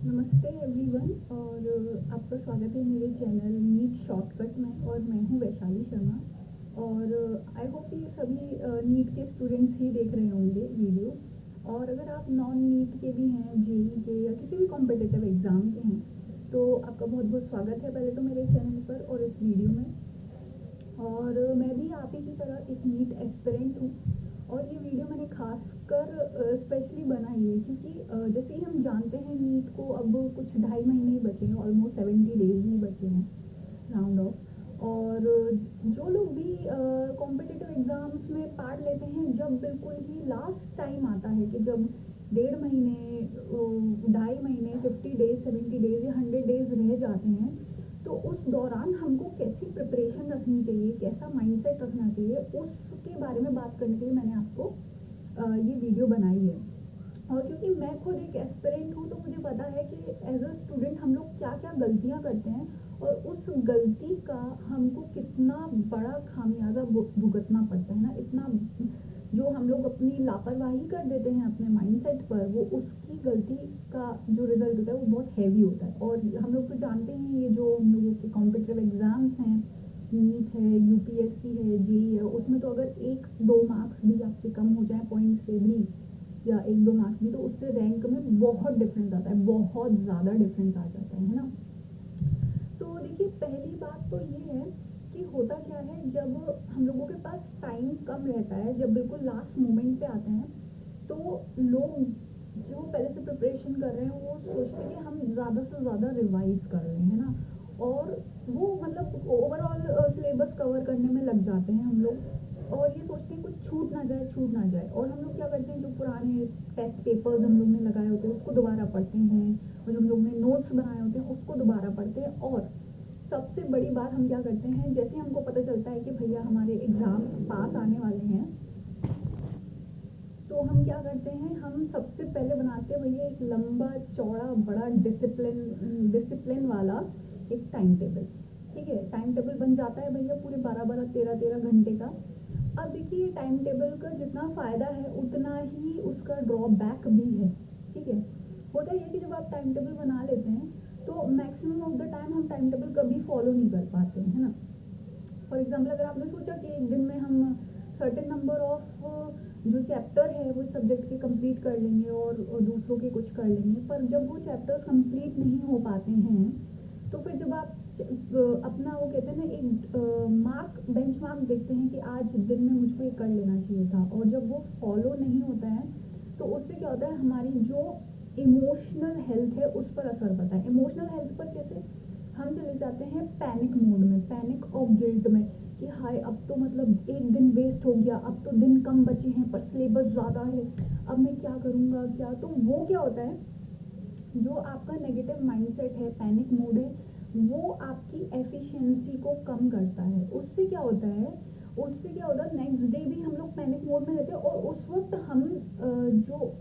नमस्ते एवरीवन और आपका स्वागत है मेरे चैनल नीट शॉर्टकट में। और मैं हूँ वैशाली शर्मा। और आई होप ये सभी नीट के स्टूडेंट्स ही देख रहे होंगे वीडियो। और अगर आप नॉन नीट के भी हैं, जेई के या किसी भी कॉम्पिटिटिव एग्ज़ाम के हैं, तो आपका बहुत बहुत स्वागत है पहले तो मेरे चैनल पर और इस वीडियो में। और मैं भी आप ही की तरह एक नीट एस्पिरेंट हूँ। और ये वीडियो मैंने खासकर स्पेशली बनाई है क्योंकि जैसे ही हम जानते हैं नीट को अब कुछ 2.5 महीने ही बचे हैं, ऑलमोस्ट 70 डेज ही बचे हैं राउंड ऑफ। और जो लोग भी कॉम्पिटिटिव एग्ज़ाम्स में पार्ट लेते हैं, जब बिल्कुल ही लास्ट टाइम आता है कि जब 1.5 महीने 2.5 महीने 50 डेज 70 डेज या 100 डेज रह जाते हैं, तो उस दौरान हमको कैसी प्रिपरेशन रखनी चाहिए, कैसा माइंडसेट रखना चाहिए, उसके बारे में बात करने के लिए मैंने आपको ये वीडियो बनाई है। और क्योंकि मैं खुद एक एस्पिरेंट हूँ, तो मुझे पता है कि एज अ स्टूडेंट हम लोग क्या क्या गलतियाँ करते हैं और उस गलती का हमको कितना बड़ा खामियाजा भुगतना पड़ता है ना। इतना जो हम लोग अपनी लापरवाही कर देते हैं अपने माइंडसेट पर, वो उसकी गलती का जो रिजल्ट होता है वो बहुत हैवी होता है। और हम लोग तो जानते हैं ये जो हम लोगों के कॉम्पिटिटिव एग्ज़ाम्स हैं, नीट है, यूपीएससी है, जेई है, उसमें तो अगर 1-2 मार्क्स भी आपके कम हो जाए पॉइंट से भी, या 1-2 मार्क्स भी, तो उससे रैंक में बहुत डिफरेंस आता है, बहुत ज़्यादा डिफरेंस आ जाता है ना। तो देखिए, पहली बात तो ये है कि होता क्या है, जब हम लोगों के पास टाइम कम रहता है, जब बिल्कुल लास्ट मोमेंट पे आते हैं, तो लोग जो पहले से प्रिपरेशन कर रहे हैं वो सोचते हैं कि हम ज़्यादा से ज़्यादा रिवाइज कर रहे हैं ना। और वो मतलब ओवरऑल सिलेबस कवर करने में लग जाते हैं हम लोग, और ये सोचते हैं कुछ छूट ना जाए, छूट ना जाए। और हम लोग क्या करते हैं, जो पुराने टेस्ट पेपर्स हम लोग ने लगाए होते हैं उसको दोबारा पढ़ते हैं, और जो हम लोग ने नोट्स बनाए होते हैं उसको दोबारा पढ़ते हैं। और सबसे बड़ी बात हम क्या करते हैं, जैसे हमको पता चलता है कि भैया हमारे एग्ज़ाम पास आने वाले हैं, तो हम क्या करते हैं, हम सबसे पहले बनाते हैं भैया एक लंबा चौड़ा बड़ा डिसिप्लिन वाला एक टाइम टेबल। ठीक है, टाइम टेबल बन जाता है भैया पूरे 12-12 13-13 घंटे का। अब देखिए, टाइम टेबल का जितना फ़ायदा है उतना ही उसका ड्रॉबैक भी है। ठीक है, होता यह है कि जब आप टाइम टेबल बना लेते हैं तो मैक्सिमम ऑफ द टाइम हम टाइम टेबल कभी फॉलो नहीं कर पाते हैं, है ना। फॉर एग्जाम्पल, अगर आपने सोचा कि एक दिन में हम सर्टेन नंबर ऑफ जो चैप्टर है वो सब्जेक्ट के कंप्लीट कर लेंगे और दूसरों के कुछ कर लेंगे, पर जब वो चैप्टर्स कंप्लीट नहीं हो पाते हैं, तो फिर जब आप अपना वो कहते हैं ना एक मार्क बेंच मार्क देखते हैं कि आज दिन में मुझको ये कर लेना चाहिए था, और जब वो फॉलो नहीं होता है तो उससे क्या होता है, हमारी जो इमोशनल हेल्थ है उस पर असर पड़ता है। इमोशनल हेल्थ पर कैसे, हम चले जाते हैं पैनिक मोड में, पैनिक और गिल्ट में, कि हाय अब तो मतलब एक दिन वेस्ट हो गया, अब तो दिन कम बचे हैं पर सिलेबस ज़्यादा है, अब मैं क्या करूँगा क्या। तो वो क्या होता है, जो आपका नेगेटिव माइंडसेट है, पैनिक मोड है, वो आपकी एफिशिएंसी को कम करता है। उससे क्या होता है, नेक्स्ट डे भी हम लोग पैनिक मोड में रहते हैं, और उस वक्त हम जो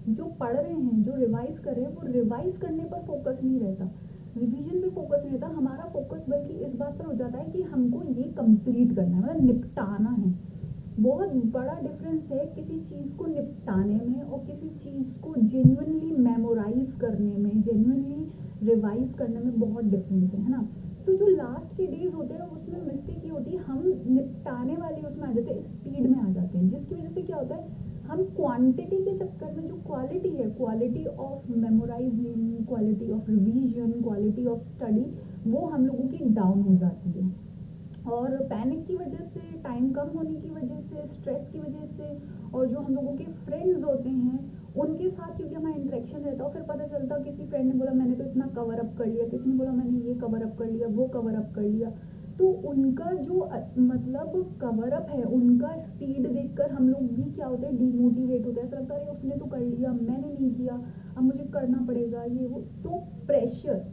जो पढ़ रहे हैं, जो रिवाइज कर रहे हैं, वो रिवाइज करने पर फोकस नहीं रहता, रिवीजन पे फोकस नहीं रहता हमारा। फोकस बल्कि इस बात पर हो जाता है कि हमको ये कंप्लीट करना है, मतलब निपटाना है। बहुत बड़ा डिफरेंस है किसी चीज़ को निपटाने में और किसी चीज़ को जेन्युइनली मेमोराइज करने में, जेन्युइनली रिवाइज करने में बहुत डिफरेंस है ना। तो जो लास्ट के डेज होते हैं उसमें मिस्टेक ये होती है, हम निपटाने वाले उसमें आ जाते हैं, स्पीड में आ जाते हैं, जिसकी वजह से क्या होता है, हम क्वांटिटी के चक्कर में जो क्वालिटी है, quality of memorising, quality of revision, quality of study, वो हम लोगों की डाउन हो जाती है। और पैनिक की वजह से, टाइम कम होने की वजह से, स्ट्रेस की वजह से, और जो हम लोगों के फ्रेंड्स होते हैं उनके साथ क्योंकि हमारा इंटरेक्शन रहता है, फिर पता चलता किसी फ्रेंड ने बोला मैंने तो इतना कवर अप कर लिया, किसी ने बोला मैंने ये कवर अप कर लिया, वो कवर अप कर लिया, तो उनका जो मतलब कवर अप है, उनका स्पीड देखकर हम लोग भी क्या होते हैं, डीमोटिवेट होते हैं। ऐसा लगता है अरे उसने तो कर लिया, मैंने नहीं किया, अब मुझे करना पड़ेगा ये वो। तो प्रेशर,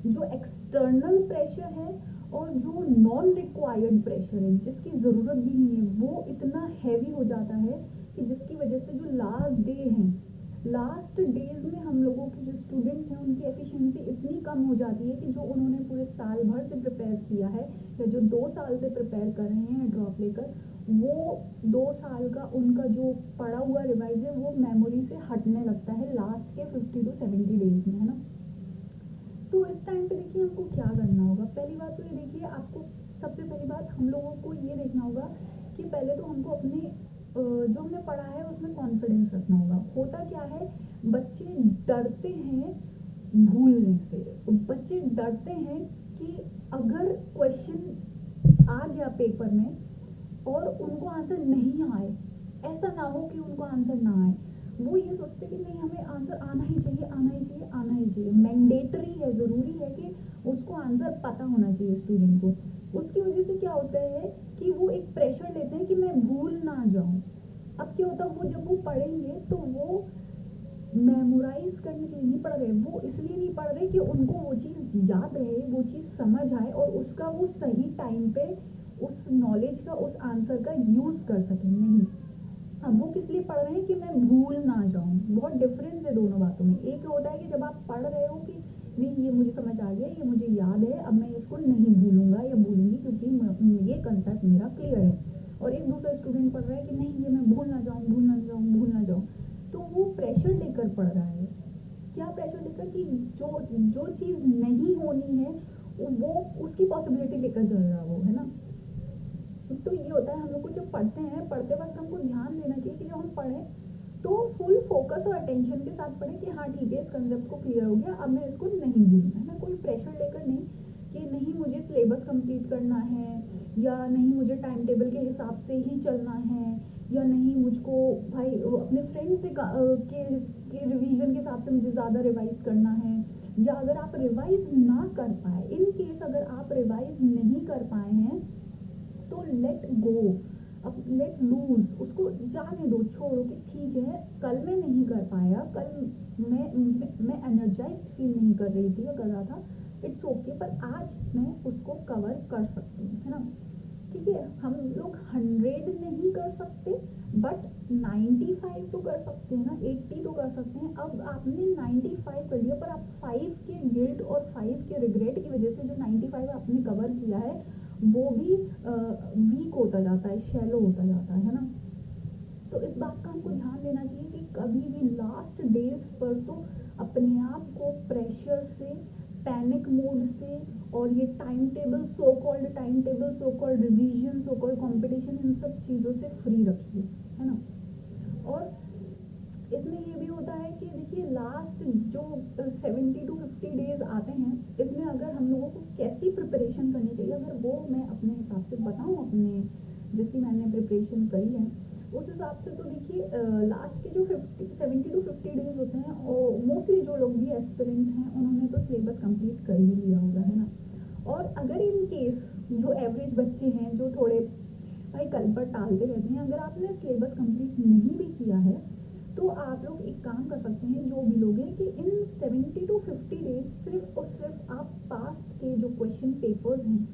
जो एक्सटर्नल प्रेशर है और जो नॉन रिक्वायर्ड प्रेशर है, जिसकी ज़रूरत भी नहीं है, वो इतना हैवी हो जाता है कि जिसकी वजह से जो लास्ट डे हैं, लास्ट डेज में हम लोगों के जो स्टूडेंट्स हैं उनकी एफिशिएंसी इतनी कम हो जाती है कि जो उन्होंने पूरे साल भर से प्रिपेयर किया है या जो 2 साल से प्रिपेयर कर रहे हैं ड्रॉप लेकर, वो 2 साल का उनका जो पढ़ा हुआ रिवाइज है वो मेमोरी से हटने लगता है लास्ट के 50 to 70 डेज में, है ना। टाइम पे देखिए हमको क्या करना होगा। पहली बात तो ये देखिए, आपको सबसे पहली बात हम लोगों को ये देखना होगा कि पहले तो हमको अपने जो हमने पढ़ा है उसमें कॉन्फिडेंस रखना होगा। होता क्या है, बच्चे डरते हैं भूलने से, बच्चे डरते हैं कि अगर क्वेश्चन आ गया पेपर में और उनको आंसर नहीं आए, ऐसा ना हो कि उनको आंसर ना आए, वो ये सोचते कि नहीं हमें आंसर आना ही चाहिए, आना ही चाहिए, आना ही चाहिए, मैंडेटरी है, ज़रूरी है कि उसको आंसर पता होना चाहिए स्टूडेंट को। उसकी वजह से क्या होता है कि वो एक प्रेशर लेते हैं कि मैं भूल ना जाऊं। अब क्या होता है, वो जब वो पढ़ेंगे तो वो मेमोराइज करने के लिए नहीं पढ़ रहे, वो इसलिए नहीं पढ़ रहे कि उनको वो चीज़ याद रहे, वो चीज़ समझ आए और उसका वो सही टाइम पे उस नॉलेज का, उस आंसर का यूज़ कर सकें। नहीं, अब वो किस लिए पढ़ रहे हैं कि मैं भूल ना जाऊं। बहुत डिफरेंस है दोनों बातों में। एक होता है कि जब आप पढ़ रहे हो कि नहीं ये मुझे समझ आ गया, ये मुझे याद है, अब मैं इसको नहीं भूलूंगा या भूलूंगी क्योंकि ये कंसेप्ट मेरा क्लियर है। और एक दूसरा स्टूडेंट पढ़ रहा है कि नहीं ये मैं भूल ना जाऊँ, भूल ना जाऊँ, भूल ना जाऊँ। तो वो प्रेशर लेकर पढ़ रहा है। क्या प्रेशर लेकर कि जो जो चीज़ नहीं होनी है वो उसकी पॉसिबिलिटी लेकर चल रहा है वो, है ना। तो ये होता है हम लोग को जब पढ़ते हैं, पढ़ते वक्त हमको ध्यान देना चाहिए कि जब हम पढ़ें तो फुल फोकस और अटेंशन के साथ पढ़ें कि हाँ ठीक है, इस कंसेप्ट को क्लियर हो गया, अब मैं इसको नहीं भूलना, है ना। कोई प्रेशर लेकर नहीं कि नहीं मुझे सिलेबस कंप्लीट करना है, या नहीं मुझे टाइम टेबल के हिसाब से ही चलना है, या नहीं मुझको भाई अपने फ्रेंड से के रिवीजन के हिसाब से मुझे ज़्यादा रिवाइज करना है। या अगर आप रिवाइज ना कर पाए, इन केस अगर आप रिवाइज नहीं कर पाए हैं तो लेट गो, अब लेट लूज, उसको जाने दो, छोड़ो कि ठीक है कल मैं नहीं कर पाया, कल मैं एनर्जाइज्ड फील नहीं कर रही थी या कर रहा था, इट्स ओके, पर आज मैं उसको कवर कर सकती हूँ, है ना। ठीक है, हम लोग 100 नहीं कर सकते बट 95 तो कर सकते हैं ना, 80 तो कर सकते हैं। अब आपने 95 कर लिया पर आप 5 के गिल्ट और 5 के रिग्रेट की वजह से जो 95 आपने कवर किया है वो भी वीक होता जाता है, शैलो होता जाता है ना। तो इस बात का हमको ध्यान देना चाहिए कि कभी भी लास्ट डेज पर तो अपने आप को प्रेशर से, पैनिक मोड से और ये time table, so called time table, so called revision, so called competition, इन सब चीज़ों से फ्री रखिए, है ना। और इसमें ये भी होता है कि देखिए लास्ट जो 70 to 50 डेज आते हैं, इसमें अगर हम लोगों को कैसी प्रिपरेशन करनी चाहिए, अगर वो मैं अपने हिसाब से बताऊं, अपने जैसी मैंने प्रिपरेशन करी है उस हिसाब से, तो देखिए लास्ट के जो 70 to 50 डेज होते हैं और मोस्टली जो लोग भी एस्पिरेंट्स हैं उन्होंने तो सिलेबस कंप्लीट कर ही लिया होगा, है ना। और अगर इन केस जो एवरेज बच्चे हैं जो थोड़े भाई कल पर टालते रहते हैं, अगर आपने सिलेबस कंप्लीट नहीं भी किया है तो आप लोग एक काम कर सकते हैं, जो भी लोग हैं, कि इन 70 to 50 डेज सिर्फ और सिर्फ आप पास्ट के जो क्वेश्चन पेपर्स हैं,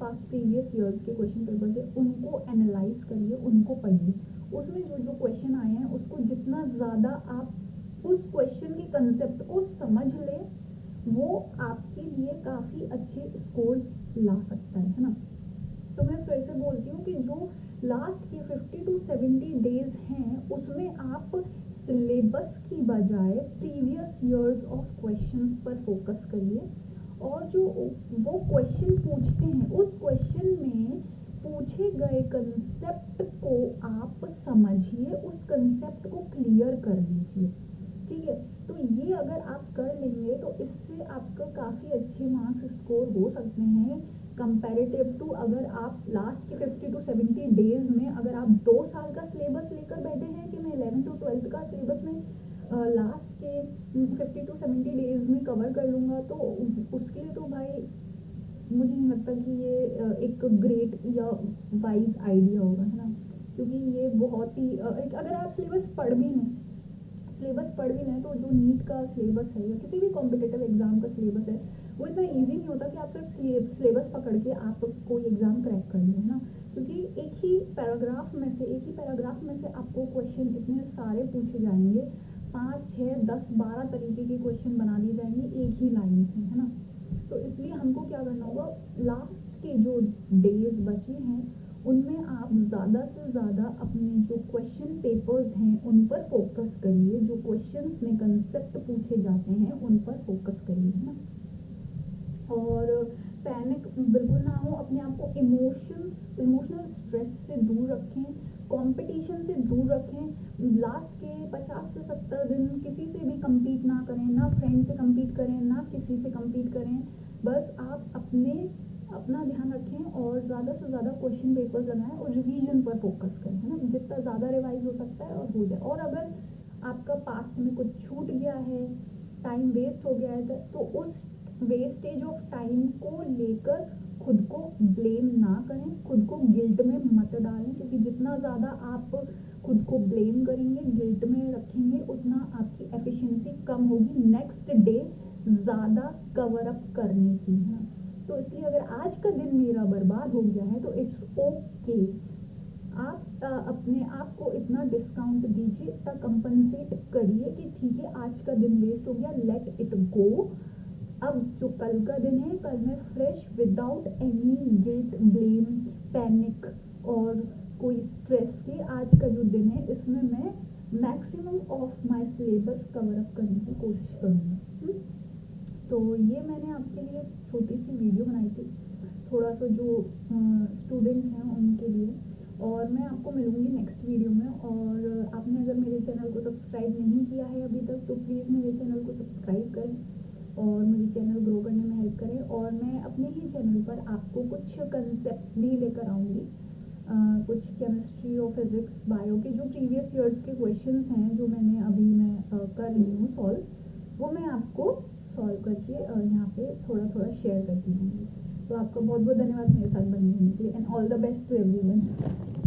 पास्ट प्रीवियस ईयर्स के क्वेश्चन पेपर्स हैं, उनको एनालाइज करिए, उनको पढ़िए। उसमें जो जो क्वेश्चन आए हैं उसको जितना ज़्यादा आप उस क्वेश्चन के कंसेप्ट को समझ लें, वो आपके लिए काफ़ी अच्छे स्कोर्स ला सकता है ना। तो मैं फिर से बोलती हूँ कि जो लास्ट के 50 to 70 डेज हैं उसमें आप सिलेबस की बजाय प्रीवियस ईयर्स ऑफ क्वेश्चंस पर फोकस करिए, और जो वो क्वेश्चन पूछते हैं उस क्वेश्चन में पूछे गए कंसेप्ट को आप समझिए, उस कंसेप्ट को क्लियर कर लीजिए। ठीक है, तो ये अगर आप कर लेंगे तो इससे आपका काफ़ी अच्छे मार्क्स स्कोर हो सकते हैं कंपैरेटिव टू अगर आप लास्ट के 50 to 70 डेज में अगर आप 2 साल का सिलेबस लेकर बैठे हैं कि मैं 11th to 12th का सिलेबस में लास्ट के 50 to 70 डेज में कवर कर लूँगा, तो उसके लिए तो भाई मुझे नहीं लगता कि ये एक ग्रेट या वाइज आइडिया होगा, है ना। क्योंकि ये बहुत ही अगर आप सिलेबस पढ़ भी लें तो जो नीट का सिलेबस है या किसी भी कॉम्पिटिटिव एग्जाम का सिलेबस है वो इतना इजी नहीं होता कि आप सिर्फ सिलेबस पकड़ के आप कोई एग्जाम क्रैक कर लें, है ना। क्योंकि एक ही पैराग्राफ में से आपको क्वेश्चन इतने सारे पूछे जाएंगे, 5 6 10 12 तरीके के क्वेश्चन बना दिए जाएंगे एक ही लाइन से, है ना। तो इसलिए हमको क्या करना होगा, लास्ट के जो डेज बचे हैं उनमें आप ज़्यादा से ज़्यादा अपने जो क्वेश्चन पेपर्स हैं उन पर फोकस करिए, जो क्वेश्चंस में कंसेप्ट पूछे जाते हैं उन पर फोकस करिए, है ना। और पैनिक बिल्कुल ना हो, अपने आप को इमोशनल स्ट्रेस से दूर रखें, कंपटीशन से दूर रखें। लास्ट के 50 से 70 दिन किसी से भी compete ना करें, ना फ्रेंड से compete करें, ना किसी से compete करें। बस आप अपना ध्यान रखें और ज़्यादा से ज़्यादा क्वेश्चन पेपर्स लगाएं और रिवीजन पर फोकस करें, है ना। जितना ज़्यादा रिवाइज हो सकता है और हो जाए। और अगर आपका पास्ट में कुछ छूट गया है, टाइम वेस्ट हो गया है, तो उस वेस्टेज ऑफ टाइम को लेकर खुद को ब्लेम ना करें, खुद को गिल्ट में मत डालें, क्योंकि जितना ज़्यादा आप खुद को ब्लेम करेंगे, गिल्ट में रखेंगे, उतना आपकी एफिशिएंसी कम होगी नेक्स्ट डे ज़्यादा कवर अप करने की, है ना। तो इसलिए अगर आज का दिन मेरा बर्बाद हो गया है तो इट्स ओके। आप अपने आप को इतना डिस्काउंट दीजिए, इतना कंपनसेट करिए कि ठीक है आज का दिन वेस्ट हो गया, लेट इट गो। अब जो कल का दिन है, कल मैं fresh without any guilt, blame, panic और कोई स्ट्रेस के, आज का जो दिन है इसमें मैं maximum of my syllabus cover up करने की कोशिश करूँगी। तो ये मैंने आपके लिए छोटी सी वीडियो बनाई थी, थोड़ा सा जो स्टूडेंट्स हैं उनके लिए। और मैं आपको मिलूँगी नेक्स्ट वीडियो में। और आपने अगर मेरे चैनल को सब्सक्राइब नहीं किया है अभी तक तो प्लीज़ मेरे चैनल को सब्सक्राइब करें और मुझे चैनल ग्रो करने में हेल्प करें। और मैं अपने ही चैनल पर आपको कुछ कंसेप्ट्स भी लेकर आऊँगी, कुछ केमिस्ट्री और फिज़िक्स, बायो के जो प्रीवियस ईयर्स के क्वेश्चंस हैं जो मैं कर रही हूँ सॉल्व, वो मैं आपको सॉल्व करके यहाँ पे थोड़ा थोड़ा शेयर करती हूँ। तो आपका बहुत बहुत धन्यवाद मेरे साथ बने रहने के लिए, and all the best to everyone.